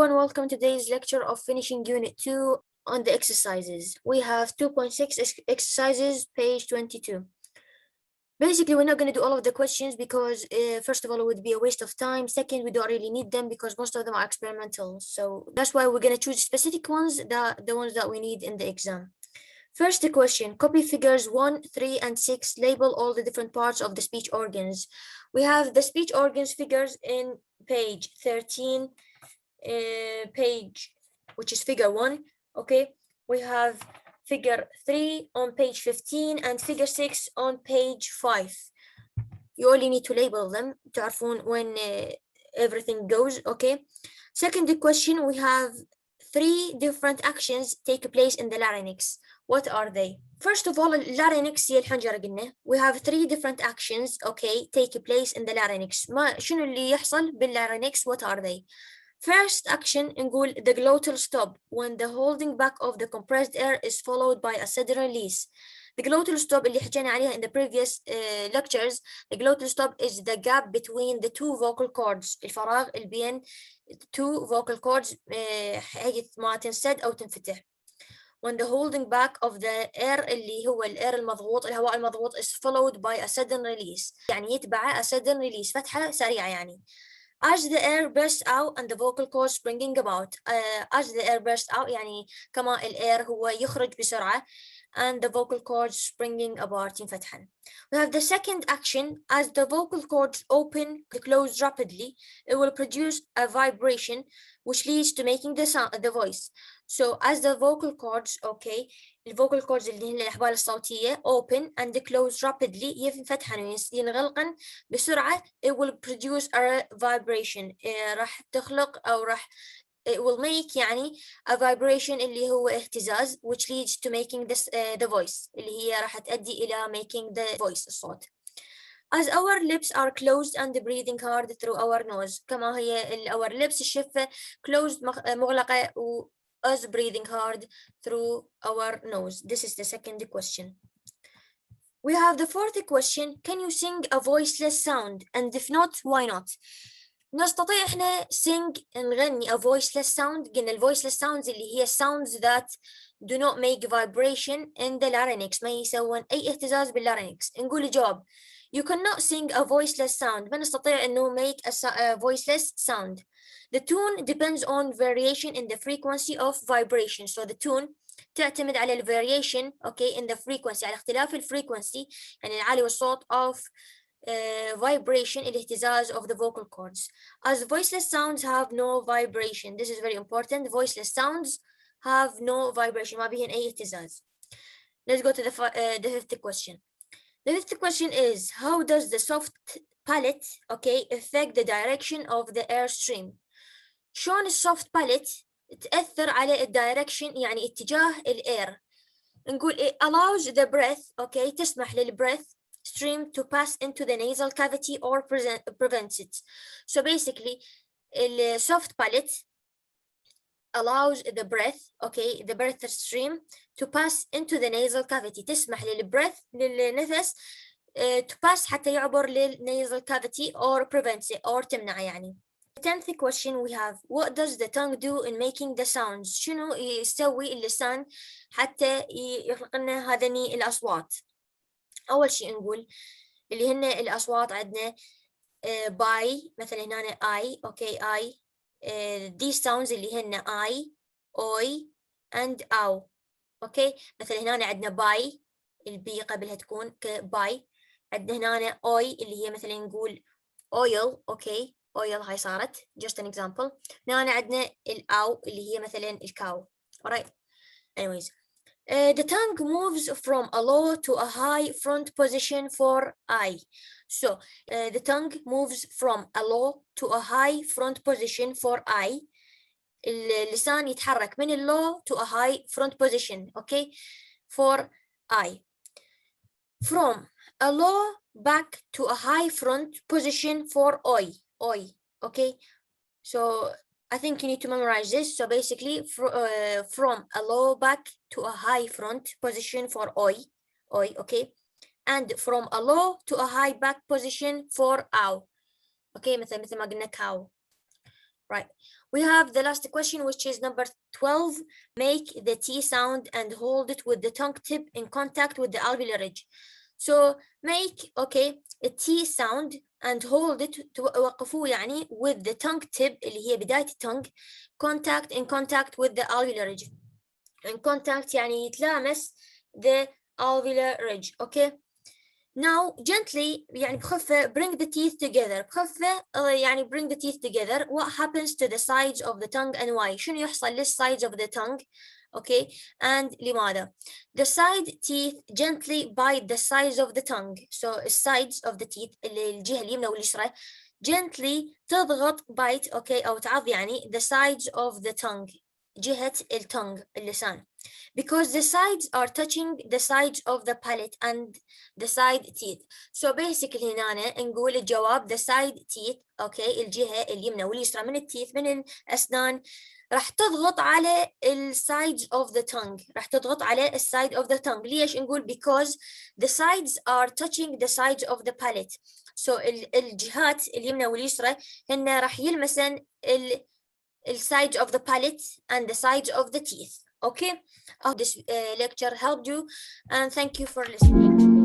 everyone, welcome to today's lecture of finishing Unit 2 on the exercises. We have 2.6 exercises, page 22. Basically, we're not going to do all of the questions because first of all, it would be a waste of time. Second, we don't really need them because most of them are experimental. So that's why we're going to choose specific ones, the ones that we need in the exam. First question, copy figures 1, 3, and 6, label all the different parts of the speech organs. We have the speech organs figures in page 13, page, which is figure 1, okay? We have figure 3 on page 15 and figure 6 on page 5. You only need to label them تعرفون when everything goes, okay? Second question, we have 3 different actions take place in the larynx. What are they? First of all, larynx هي الحنجرة قلنا. We have 3 different actions, okay, take place in the larynx. ما شنو اللي يحصل بالlarynx? What are they? First action نقول the glottal stop when the holding back of the compressed air is followed by a sudden release. The glottal stop اللي حكينا عليها in the previous lectures. The glottal stop is the gap between the 2 vocal cords. الفراغ اللي بين 2 vocal cords حيث ما تنسد أو تنفتح. When the holding back of the air اللي هو الair المضغوط الهواء المضغوط is followed by a sudden release. يعني يتبعه a sudden release فتحة سريعة يعني. As the air bursts out and the vocal cords springing about. As the air bursts out يعني كما الair هو يخرج بسرعة and the vocal cords springing about ينفتحن. We have the second action. As the vocal cords open and close rapidly, it will produce a vibration which leads to making the sound, the voice. So as the vocal cords, okay, الvocal cords اللي هن الأحبال الصوتية open and close rapidly ينفتحن ينغلقن بسرعة, it will produce a vibration. راح تخلق أو راح it will make يعني a vibration اللي هو اهتزاز which leads to making this the voice اللي هي راح تؤدي إلى making the voice الصوت. As our lips are closed and breathing hard through our nose. كما هي our lips الشفة closed مغلقة و us breathing hard through our nose. This is the second question. We have the fourth question. Can you sing a voiceless sound? And if not, why not? نستطيع إحنا sing نغني a voiceless sound. قلنا ال voiceless sounds اللي هي sounds that do not make vibration in the larynx. ما يسوون أي اهتزاز بالlarynx. نقول الجواب. You cannot sing a voiceless sound. ما نستطيع إنه make a voiceless sound. The tune depends on variation in the frequency of vibration. So the tune تعتمد على ال variation, okay, in the frequency, على اختلاف ال frequency يعني العالي والصوت of vibration الاهتزاز of the vocal cords. As voiceless sounds have no vibration. This is very important. Voiceless sounds have no vibration. ما بيهن أي اهتزاز. Let's go to the fifth question. The fifth question is, how does the soft palate, okay, affect the direction of the air stream? شلون الsoft palate تأثر على الدايركشن يعني اتجاه الاير. نقول it allows the breath, okay, تسمح للbreath stream to pass into the nasal cavity or prevents it. So basically the soft palate allows the breath, okay, the breath stream to pass into the nasal cavity. تسمح للنفس to pass حتى يعبر للnasal cavity or prevents it or تمنع يعني. The 10th question we have, what does the tongue do in making the sounds? شنو يسوي اللسان حتى يخلق لنا هذني الأصوات؟ أول شيء نقول اللي هن الأصوات عندنا باي مثلا هنا I, okay, I, these sounds اللي هن I, OI and أو, okay, مثلا هنا عندنا باي البي قبلها تكون كباي. عندنا هنا OI اللي هي مثلا نقول oil, okay, oil هاي صارت just an example. هنا عندنا الأو اللي هي مثلا الكاو. alright, anyways. The tongue moves from a low to a high front position for I. So the tongue moves from a low to a high front position for I. اللسان يتحرك من ال low to a high front position, okay, for I. From a low back to a high front position for oi, okay. So I think you need to memorize this. So basically, from a low back to a high front position for oi, okay, and from a low to a high back position for ow, okay, مثل ما قلنا cow. Right. We have the last question, which is number 12. Make the T sound and hold it with the tongue tip in contact with the alveolar ridge. So make, okay, a T sound and hold it, توقفوه يعني with the tongue tip اللي هي بداية الtongue, in contact with the alveolar ridge. In contact يعني يتلامس the alveolar ridge. Okay. Now gently يعني بخفة bring the teeth together. بخفة يعني bring the teeth together. What happens to the sides of the tongue and why? شنو يحصل للsides of the tongue? Okay, and لماذا? The side teeth gently bite the sides of the tongue. So sides of the teeth الجهة اليمنى واليسرى gently تضغط bite, okay, أو تعض يعني the sides of the tongue, جهة الtongue اللسان. Because the sides are touching the sides of the palate and the side teeth. So basically هنا نقول الجواب the side teeth, okay, الجهة اليمنى واليسرى من التيث من الأسنان راح تضغط على sides of the tongue. راح تضغط على side of the tongue. ليش نقول because the sides are touching the sides of the palate. So الجهات اليمنى واليسرى هن راح يلمسن sides of the palate and the sides of the teeth. Okay, I hope this lecture helped you, and thank you for listening.